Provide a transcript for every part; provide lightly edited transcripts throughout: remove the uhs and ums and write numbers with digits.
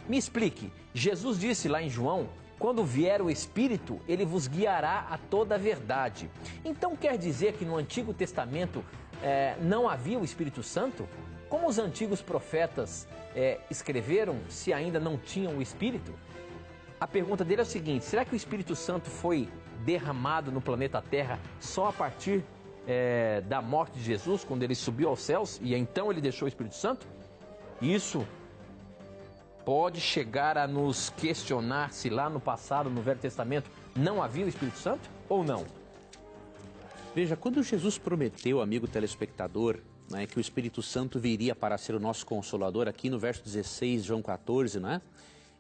Me explique, Jesus disse lá em João, quando vier o Espírito, ele vos guiará a toda a verdade. Então quer dizer que no Antigo Testamento não havia o Espírito Santo? Como os antigos profetas escreveram se ainda não tinham o Espírito? A pergunta dele é o seguinte, será que o Espírito Santo foi derramado no planeta Terra só a partir da morte de Jesus, quando ele subiu aos céus e então ele deixou o Espírito Santo? Isso pode chegar a nos questionar se lá no passado, no Velho Testamento, não havia o Espírito Santo ou não? Veja, quando Jesus prometeu, amigo telespectador, né, que o Espírito Santo viria para ser o nosso Consolador, aqui no verso 16, João 14, né?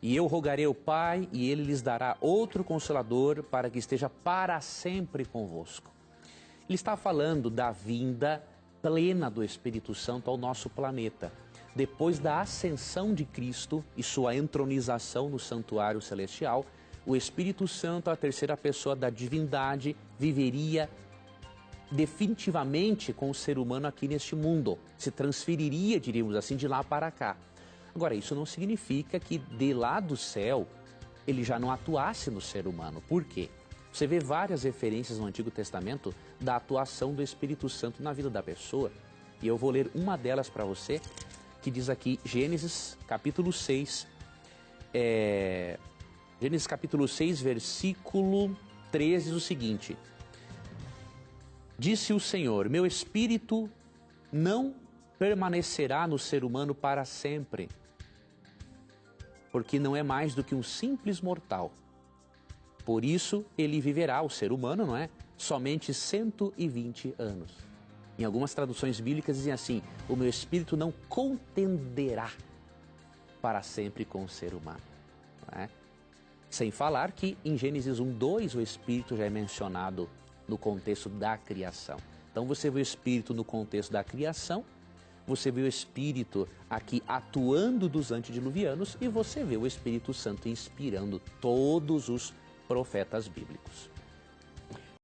E eu rogarei ao Pai, e Ele lhes dará outro Consolador para que esteja para sempre convosco. Ele está falando da vinda plena do Espírito Santo ao nosso planeta. Depois da ascensão de Cristo e sua entronização no santuário celestial, o Espírito Santo, a terceira pessoa da divindade, viveria definitivamente com o ser humano aqui neste mundo. Se transferiria, diríamos assim, de lá para cá. Agora, isso não significa que de lá do céu ele já não atuasse no ser humano. Por quê? Você vê várias referências no Antigo Testamento da atuação do Espírito Santo na vida da pessoa. E eu vou ler uma delas para você, que diz aqui, Gênesis capítulo 6, Gênesis capítulo 6, versículo 13, diz o seguinte: Disse o Senhor, meu Espírito não permanecerá no ser humano para sempre, porque não é mais do que um simples mortal. Por isso ele viverá, o ser humano, não é? Somente 120 anos. Em algumas traduções bíblicas dizem assim, o meu espírito não contenderá para sempre com o ser humano. Não é? Sem falar que em Gênesis 1:2 o espírito já é mencionado no contexto da criação. Então você vê o espírito no contexto da criação, você vê o Espírito aqui atuando dos antediluvianos e você vê o Espírito Santo inspirando todos os profetas bíblicos.